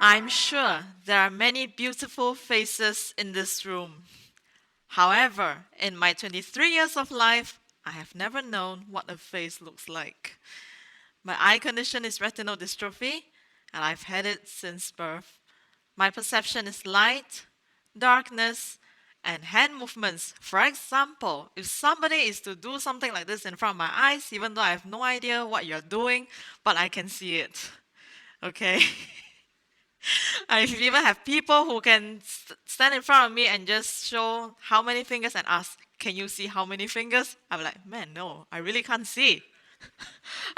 I'm sure there are many beautiful faces in this room. However, in my 23 years of life, I have never known what a face looks like. My eye condition is retinal dystrophy, and I've had it since birth. My perception is light, darkness, and hand movements. For example, if somebody is to do something like this in front of my eyes, even though I have no idea what you're doing, but I can see it. Okay? I even have people who can stand in front of me and just show how many fingers and ask, "Can you see how many fingers?" I'm like, "Man, no, I really can't see."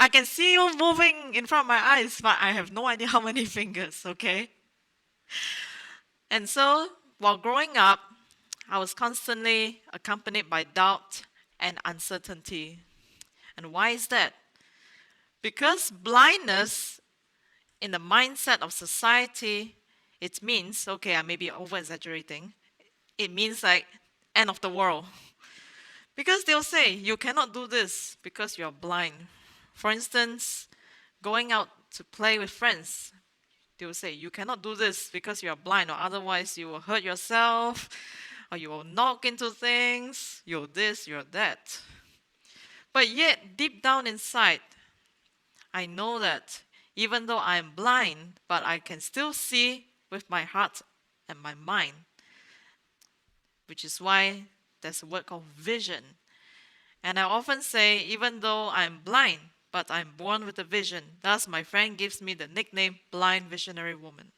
I can see you moving in front of my eyes, but I have no idea how many fingers, okay? And so, while growing up, I was constantly accompanied by doubt and uncertainty. And why is that? Because blindness in the mindset of society, it means, okay, I may be over exaggerating, it means like end of the world. Because they'll say, you cannot do this because you're blind. For instance, going out to play with friends, they will say, you cannot do this because you are blind, or otherwise you will hurt yourself, or you will knock into things, you're this, you're that. But yet, deep down inside, I know that even though I am blind, but I can still see with my heart and my mind, which is why there's a word called vision. And I often say, even though I'm blind, but I'm born with a vision. Thus, my friend gives me the nickname Blind Visionary Woman.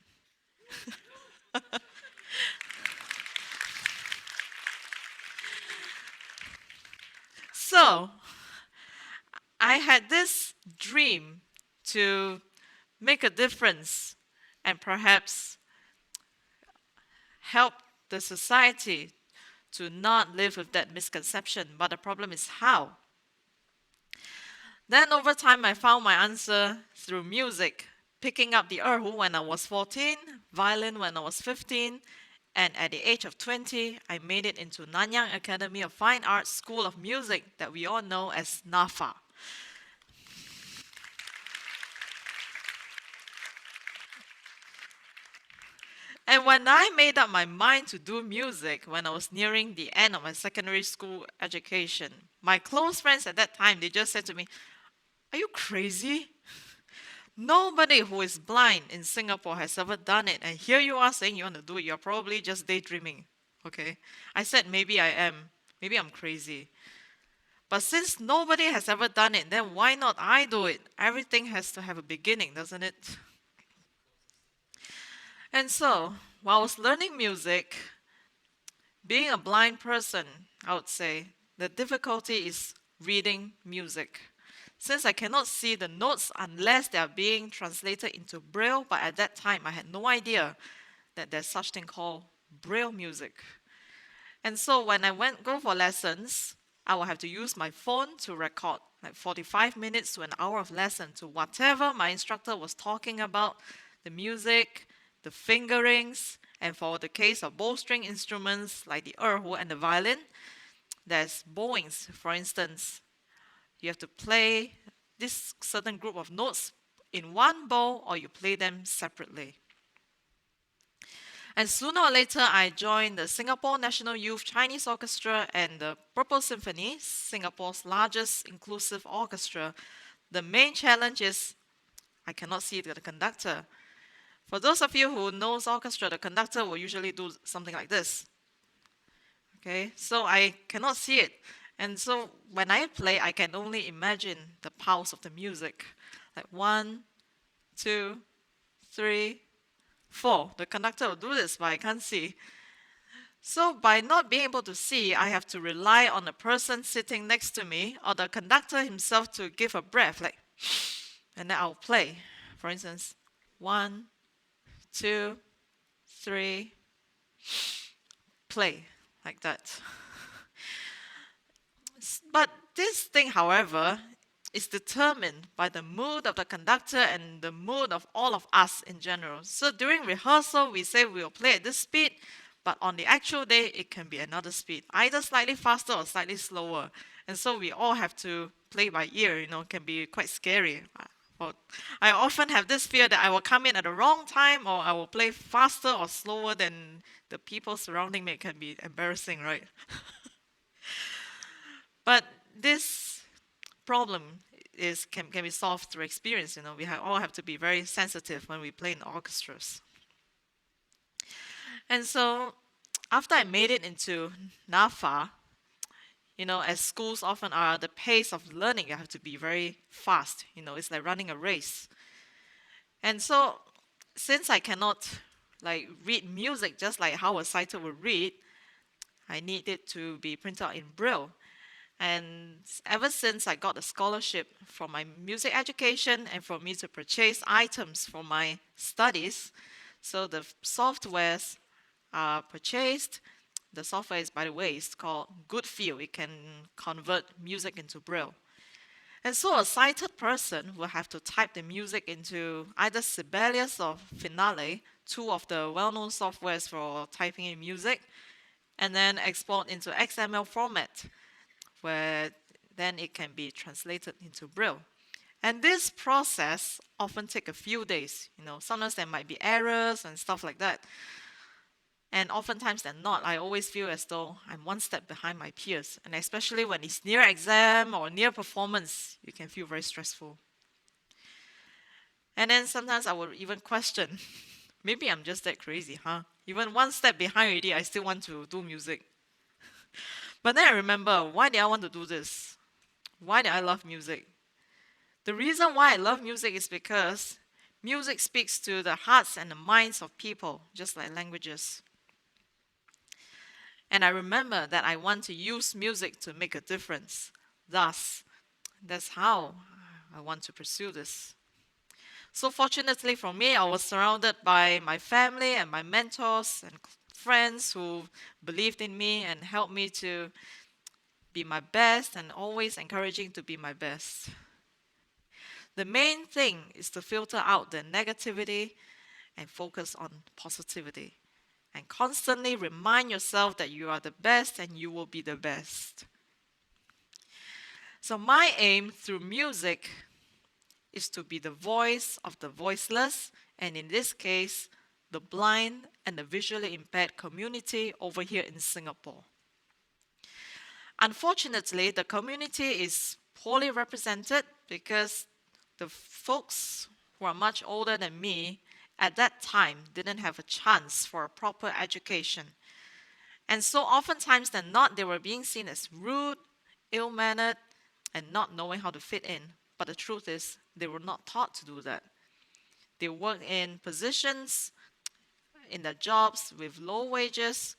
So, I had this dream to make a difference and perhaps help the society to not live with that misconception. But the problem is how? Then over time, I found my answer through music, picking up the erhu when I was 14, violin when I was 15, and at the age of 20, I made it into Nanyang Academy of Fine Arts School of Music that we all know as NAFA. And when I made up my mind to do music when I was nearing the end of my secondary school education, my close friends at that time, they just said to me, "Are you crazy? Nobody who is blind in Singapore has ever done it. And here you are saying you want to do it. You're probably just daydreaming." Okay. I said, maybe I am. Maybe I'm crazy. But since nobody has ever done it, then why not I do it? Everything has to have a beginning, doesn't it? And so, while I was learning music, being a blind person, I would say, the difficulty is reading music. Since I cannot see the notes unless they are being translated into Braille, but at that time I had no idea that there's such thing called Braille music. And so when I go for lessons, I will have to use my phone to record like 45 minutes to an hour of lesson to whatever my instructor was talking about, the music, the fingerings, and for the case of bowstring instruments like the erhu and the violin, there's bowings, for instance. You have to play this certain group of notes in one bow or you play them separately. And sooner or later, I joined the Singapore National Youth Chinese Orchestra and the Purple Symphony, Singapore's largest inclusive orchestra. The main challenge is I cannot see the conductor. For those of you who knows orchestra, the conductor will usually do something like this. Okay, so I cannot see it. And so when I play, I can only imagine the pulse of the music. Like 1, 2, 3, 4. The conductor will do this, but I can't see. So by not being able to see, I have to rely on the person sitting next to me or the conductor himself to give a breath, like, and then I'll play. For instance, 1, 2, 3, play, like that. But this thing, however, is determined by the mood of the conductor and the mood of all of us in general. So during rehearsal, we say we'll play at this speed, but on the actual day, it can be another speed, either slightly faster or slightly slower. And so we all have to play by ear, it can be quite scary. Or I often have this fear that I will come in at the wrong time or I will play faster or slower than the people surrounding me. It can be embarrassing, right? But this problem can be solved through experience. All have to be very sensitive when we play in orchestras. And so after I made it into NAFA, as schools often are, the pace of learning, you have to be very fast. It's like running a race. And so, since I cannot like read music just like how a sighted would read, I need it to be printed out in Braille. And ever since I got a scholarship for my music education and for me to purchase items for my studies, so the softwares are purchased. The software is, by the way, it's called Goodfeel. It can convert music into Braille. And so a sighted person will have to type the music into either Sibelius or Finale, two of the well-known softwares for typing in music, and then export into XML format, where then it can be translated into Braille. And this process often takes a few days. Sometimes there might be errors and stuff like that. And oftentimes than not, I always feel as though I'm one step behind my peers. And especially when it's near exam or near performance, you can feel very stressful. And then sometimes I would even question, maybe I'm just that crazy, huh? Even one step behind already, I still want to do music. But then I remember, why did I want to do this? Why did I love music? The reason why I love music is because music speaks to the hearts and the minds of people, just like languages. And I remember that I want to use music to make a difference. Thus, that's how I want to pursue this. So fortunately for me, I was surrounded by my family and my mentors and friends who believed in me and helped me to be my best and always encouraging to be my best. The main thing is to filter out the negativity and focus on positivity. And constantly remind yourself that you are the best and you will be the best. So my aim through music is to be the voice of the voiceless, and in this case, the blind and the visually impaired community over here in Singapore. Unfortunately, the community is poorly represented because the folks who are much older than me at that time didn't have a chance for a proper education. And so oftentimes than not, they were being seen as rude, ill-mannered, and not knowing how to fit in. But the truth is, they were not taught to do that. They work in positions, in their jobs with low wages,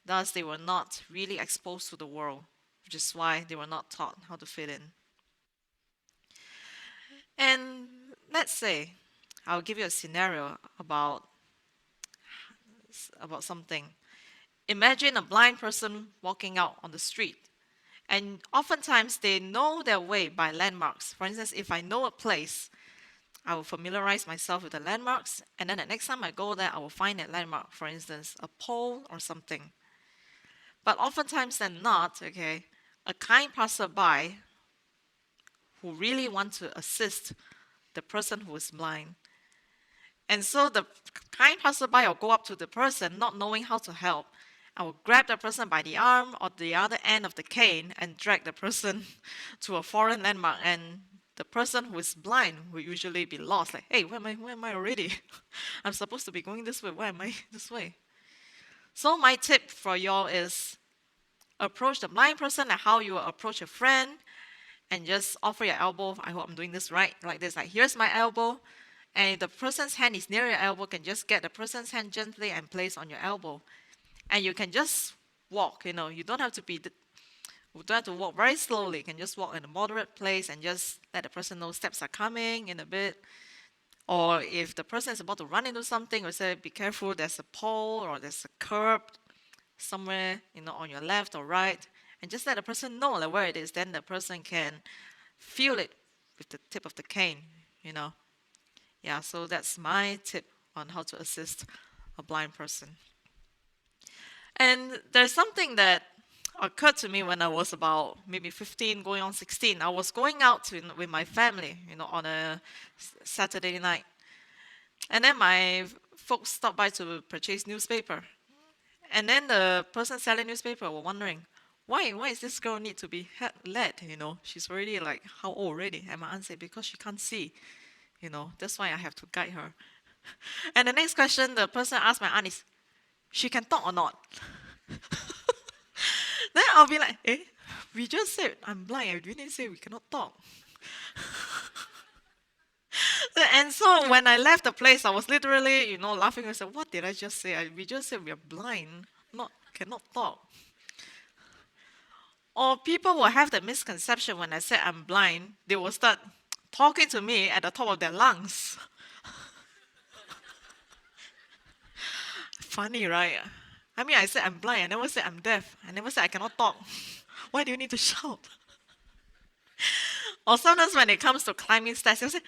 thus they were not really exposed to the world, which is why they were not taught how to fit in. And let's say, I'll give you a scenario about something. Imagine a blind person walking out on the street. And oftentimes they know their way by landmarks. For instance, if I know a place, I will familiarize myself with the landmarks, and then the next time I go there, I will find that landmark, for instance, a pole or something. But oftentimes than not, okay, a kind passerby who really want to assist the person who is blind. And so the kind passerby will go up to the person, not knowing how to help. I will grab the person by the arm or the other end of the cane and drag the person to a foreign landmark. And the person who is blind will usually be lost. Like, hey, where am I already? I'm supposed to be going this way. Why am I this way? So my tip for y'all is approach the blind person like how you will approach a friend and just offer your elbow. I hope I'm doing this right. Like this, like here's my elbow. And if the person's hand is near your elbow, can just get the person's hand gently and place on your elbow. And you can just walk, you don't have to walk very slowly. You can just walk in a moderate pace and just let the person know steps are coming in a bit. Or if the person is about to run into something, we say, be careful, there's a pole or there's a curb somewhere, on your left or right. And just let the person know like, where it is. Then the person can feel it with the tip of the cane, Yeah, so that's my tip on how to assist a blind person. And there's something that occurred to me when I was about maybe 15, going on 16. I was going out with my family, on a Saturday night. And then my folks stopped by to purchase newspaper. And then the person selling newspaper were wondering, why is this girl need to be led? She's already like, how old already? And my aunt said, because she can't see. That's why I have to guide her. And the next question the person asked my aunt is, she can talk or not? Then I'll be like, we just said I'm blind. We didn't say we cannot talk. And so when I left the place, I was literally, laughing. I said, what did I just say? We just said we are blind, not cannot talk. Or people will have the misconception when I say I'm blind, they will start talking to me at the top of their lungs. Funny, right? I mean, I said I'm blind. I never said I'm deaf. I never said I cannot talk. Why do you need to shout? Or sometimes when it comes to climbing stairs, you say,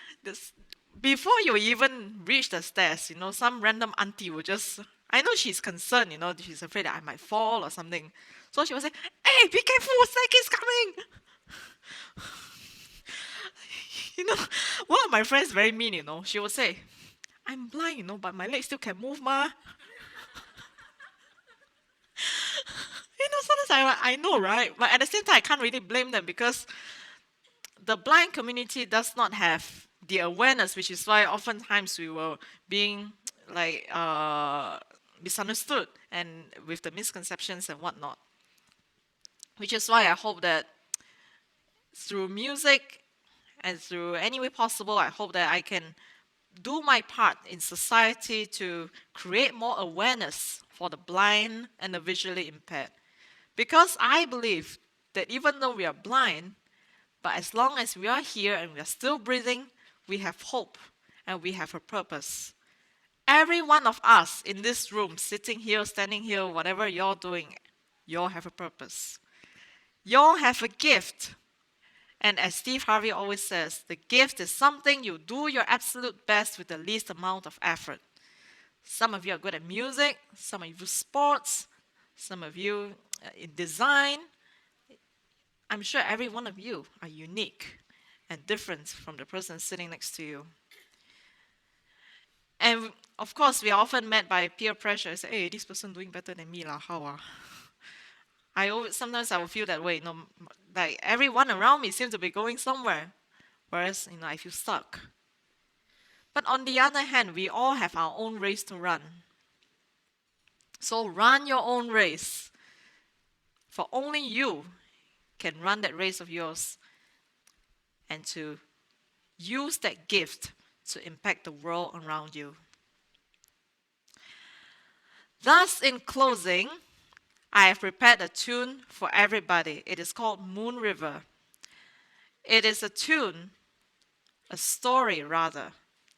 before you even reach the stairs, some random auntie will just, I know she's concerned, she's afraid that I might fall or something. So she will say, hey, be careful, staircase coming. One of my friends very mean, she will say, I'm blind, but my legs still can move, ma. Sometimes I know, right? But at the same time, I can't really blame them because the blind community does not have the awareness, which is why oftentimes we were being like misunderstood and with the misconceptions and whatnot. Which is why I hope that through music and through any way possible, I hope that I can do my part in society to create more awareness for the blind and the visually impaired. Because I believe that even though we are blind, but as long as we are here and we are still breathing, we have hope and we have a purpose. Every one of us in this room, sitting here, standing here, whatever you're doing, you all have a purpose. You all have a gift. And as Steve Harvey always says, the gift is something you do your absolute best with the least amount of effort. Some of you are good at music, some of you do sports, some of you in design. I'm sure every one of you are unique and different from the person sitting next to you. And of course, we are often met by peer pressure. I say, hey, this person doing better than me, lah, how? Sometimes I will feel that way. Like everyone around me seems to be going somewhere, whereas I feel stuck. But on the other hand, we all have our own race to run. So run your own race. For only you can run that race of yours and to use that gift to impact the world around you. Thus, in closing, I have prepared a tune for everybody. It is called Moon River. It is a tune, a story rather,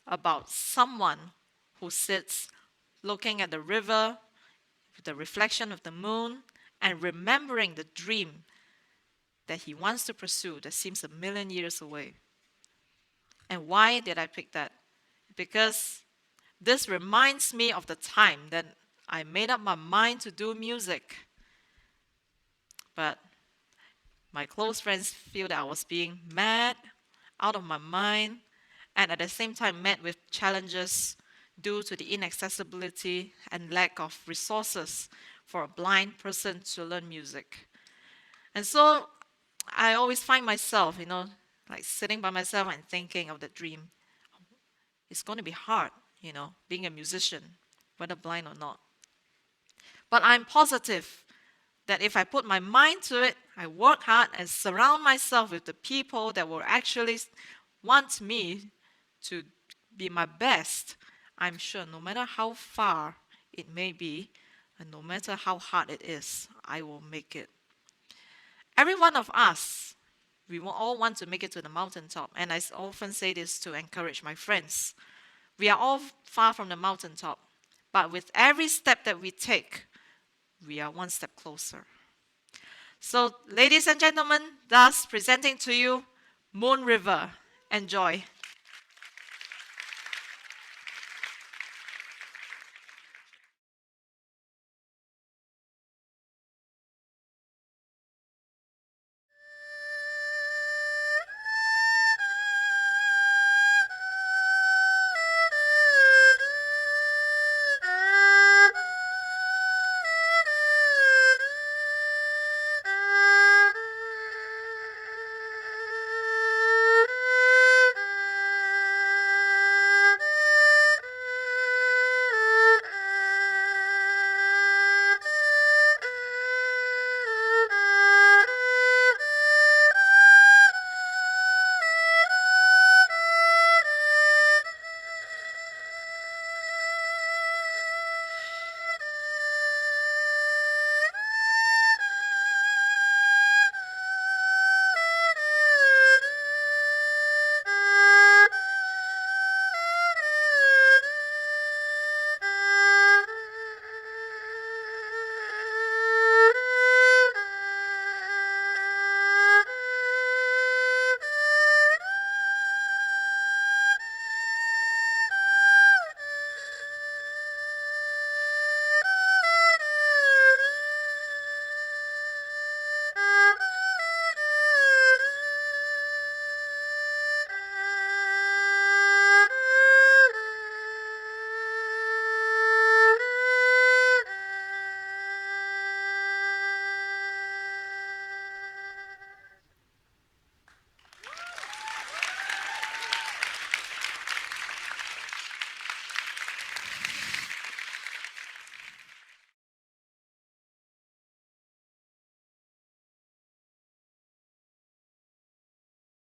about someone who sits looking at the river, with the reflection of the moon, and remembering the dream that he wants to pursue that seems 1,000,000 years away. And why did I pick that? Because this reminds me of the time that I made up my mind to do music. But my close friends feel that I was being mad, out of my mind, and at the same time met with challenges due to the inaccessibility and lack of resources for a blind person to learn music. And so I always find myself, like sitting by myself and thinking of the dream. It's going to be hard, being a musician, whether blind or not. But I'm positive that if I put my mind to it, I work hard and surround myself with the people that will actually want me to be my best, I'm sure no matter how far it may be, and no matter how hard it is, I will make it. Every one of us, we all want to make it to the mountaintop. And I often say this to encourage my friends. We are all far from the mountaintop. But with every step that we take, we are one step closer. So, ladies and gentlemen, thus presenting to you Moon River. Enjoy.